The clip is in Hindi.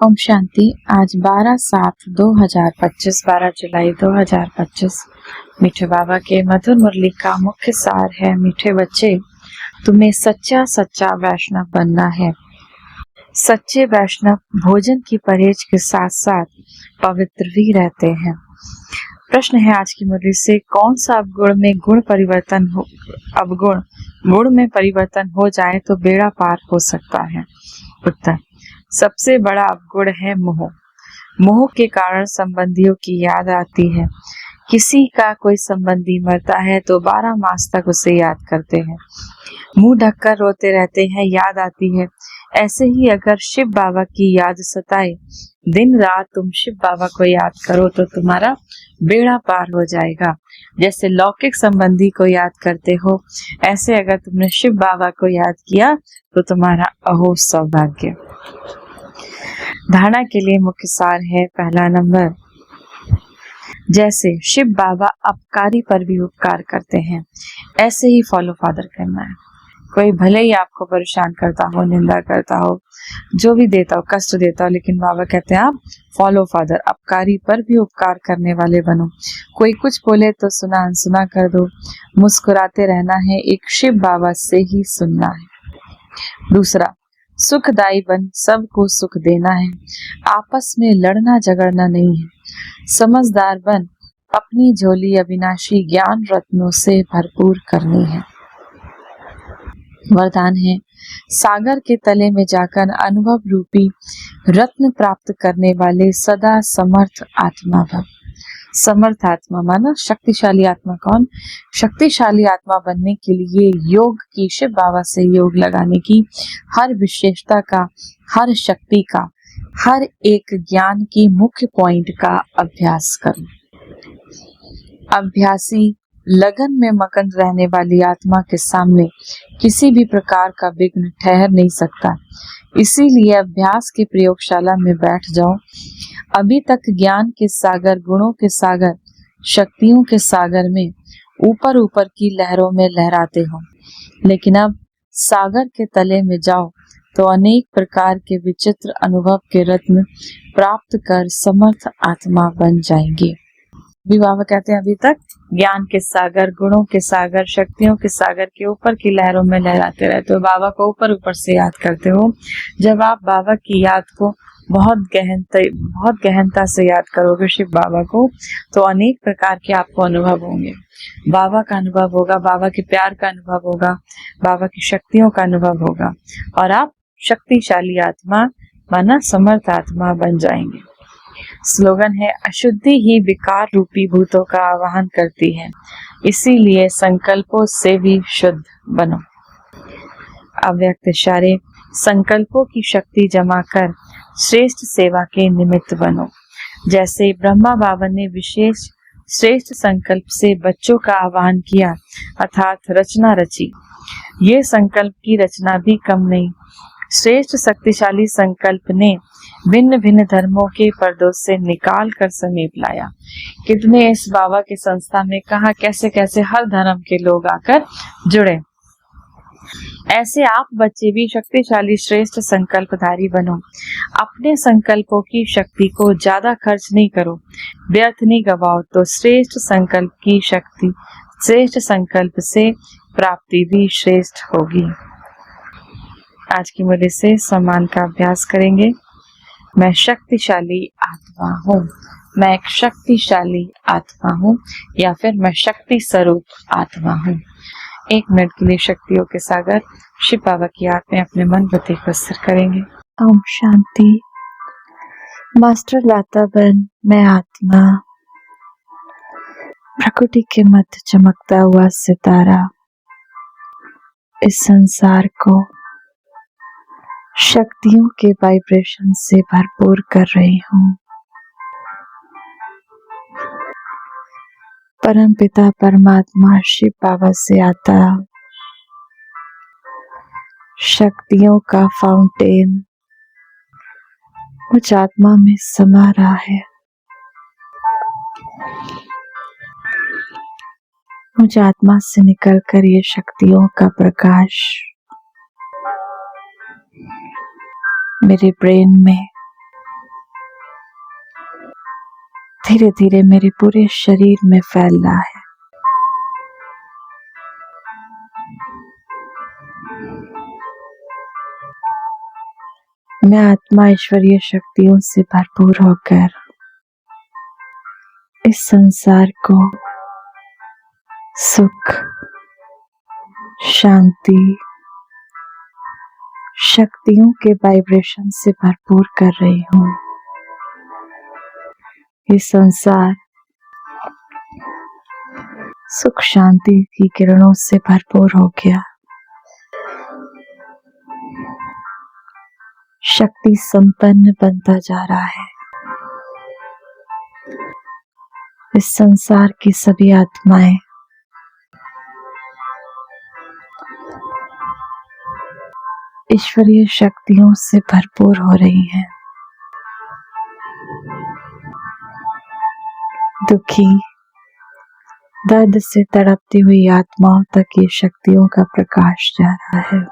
ओम शांति। आज 12/7/2025 12 जुलाई 2025। मीठे बाबा के मधुर मुरली का मुख्य सार है, मीठे बच्चे, तुम्हें सच्चा सच्चा वैष्णव बनना है। सच्चे वैष्णव भोजन की परहेज के साथ साथ पवित्र भी रहते हैं। प्रश्न है आज की मुरली से, कौन सा गुण में परिवर्तन हो जाए तो बेड़ा पार हो सकता है। उत्तर, सबसे बड़ा अवगुण है मोह। मोह के कारण संबंधियों की याद आती है। किसी का कोई संबंधी मरता है तो 12 मास तक उसे याद करते हैं, मुंह ढककर रोते रहते हैं, याद आती है। ऐसे ही अगर शिव बाबा की याद सताए, दिन रात तुम शिव बाबा को याद करो तो तुम्हारा बेड़ा पार हो जाएगा। जैसे लौकिक संबंधी को याद करते हो, ऐसे अगर तुमने शिव बाबा को याद किया तो तुम्हारा अहो सौभाग्य। धारणा के लिए मुख्य सार है, पहला नंबर, जैसे शिव बाबा अपकारी पर भी उपकार करते हैं, ऐसे ही फॉलो फादर करना है। कोई भले ही आपको परेशान करता हो, निंदा करता हो, जो भी देता हो, कष्ट देता हो, लेकिन बाबा कहते हैं आप फॉलो फादर, अपकारी पर भी उपकार करने वाले बनो। कोई कुछ बोले तो सुना अनसुना कर दो, मुस्कुराते रहना है, एक शिव बाबा से ही सुनना है। दूसरा, सुखदायी बन, सबको सुख देना है, आपस में लड़ना झगड़ना नहीं है। समझदार बन, अपनी झोली अविनाशी ज्ञान रत्नों से भरपूर करनी है। वरदान है, सागर के तले में जाकर अनुभव रूपी रत्न प्राप्त करने वाले सदा समर्थ आत्मा भव। समर्थ आत्मा माना शक्तिशाली आत्मा। कौन? शक्तिशाली आत्मा बनने के लिए योग की, शिव बाबा से योग लगाने की, हर विशेषता का, हर शक्ति का, हर एक ज्ञान की मुख्य पॉइंट का अभ्यास करो। अभ्यासी लगन में मगन रहने वाली आत्मा के सामने किसी भी प्रकार का विघ्न ठहर नहीं सकता। इसीलिए अभ्यास की प्रयोगशाला में बैठ जाओ। अभी तक ज्ञान के सागर, गुणों के सागर, शक्तियों के सागर में ऊपर ऊपर की लहरों में लहराते हो, लेकिन अब सागर के तले में जाओ तो अनेक प्रकार के विचित्र अनुभव के रत्न प्राप्त कर समर्थ आत्मा बन जाएंगे। भी बाबा कहते हैं अभी तक ज्ञान के सागर, गुणों के सागर, शक्तियों के सागर के ऊपर की लहरों में लहराते रहते हो, बाबा को ऊपर ऊपर से याद करते हो। जब आप बाबा की याद को बहुत गहनता से याद करोगे, शिव बाबा को, तो अनेक प्रकार के आपको अनुभव होंगे। बाबा का अनुभव होगा, बाबा के प्यार का अनुभव होगा, बाबा की शक्तियों का अनुभव होगा, और आप शक्तिशाली आत्मा माना समर्थ आत्मा बन जाएंगे। स्लोगन है, अशुद्धि ही विकार रूपी भूतों का आवाहन करती है, इसीलिए संकल्पों से भी शुद्ध बनो। अव्यक्त इशारे, संकल्पों की शक्ति जमा कर श्रेष्ठ सेवा के निमित्त बनो। जैसे ब्रह्मा बाबा ने विशेष श्रेष्ठ संकल्प से बच्चों का आह्वान किया, अर्थात रचना रची, ये संकल्प की रचना भी कम नहीं। श्रेष्ठ शक्तिशाली संकल्प ने भिन्न भिन्न धर्मों के पर्दों से निकाल कर समीप लाया। कितने इस बाबा की संस्था में कहा कैसे कैसे हर धर्म के लोग आकर जुड़े। ऐसे आप बच्चे भी शक्तिशाली श्रेष्ठ संकल्पधारी बनो। अपने संकल्पों की शक्ति को ज्यादा खर्च नहीं करो, व्यर्थ नहीं गवाओ, तो श्रेष्ठ संकल्प की शक्ति, श्रेष्ठ संकल्प से प्राप्ति भी श्रेष्ठ होगी। आज की मुरली से सम्मान का अभ्यास करेंगे। मैं शक्तिशाली आत्मा हूँ, मैं एक शक्तिशाली आत्मा हूँ, या फिर मैं शक्ति स्वरूप आत्मा हूँ। 1 मिनट के लिए शक्तियों के सागर शिव बाबा की याद में अपने मन बुद्धि को स्थिर करेंगे। ओम शांति। मास्टर लाता बन, मैं आत्मा, प्रकृति के मध्य चमकता हुआ सितारा, इस संसार को शक्तियों के वाइब्रेशन से भरपूर कर रही हूँ। परम पिता परमात्मा शिव बाबा से आता शक्तियों का फाउंटेन मुझ आत्मा में समा रहा है। मुझ आत्मा से निकलकर ये शक्तियों का प्रकाश मेरे ब्रेन में, धीरे धीरे मेरे पूरे शरीर में फैल रहा है। मैं आत्मा ईश्वरीय शक्तियों से भरपूर होकर इस संसार को सुख, शांति, शक्तियों के वाइब्रेशन से भरपूर कर रही हूँ। ये संसार सुख शांति की किरणों से भरपूर हो गया। शक्ति संपन्न बनता जा रहा है। इस संसार की सभी आत्माएं ईश्वरीय शक्तियों से भरपूर हो रही हैं। दुखी, दर्द से तड़पती हुई आत्माओं तक ये शक्तियों का प्रकाश जा रहा है।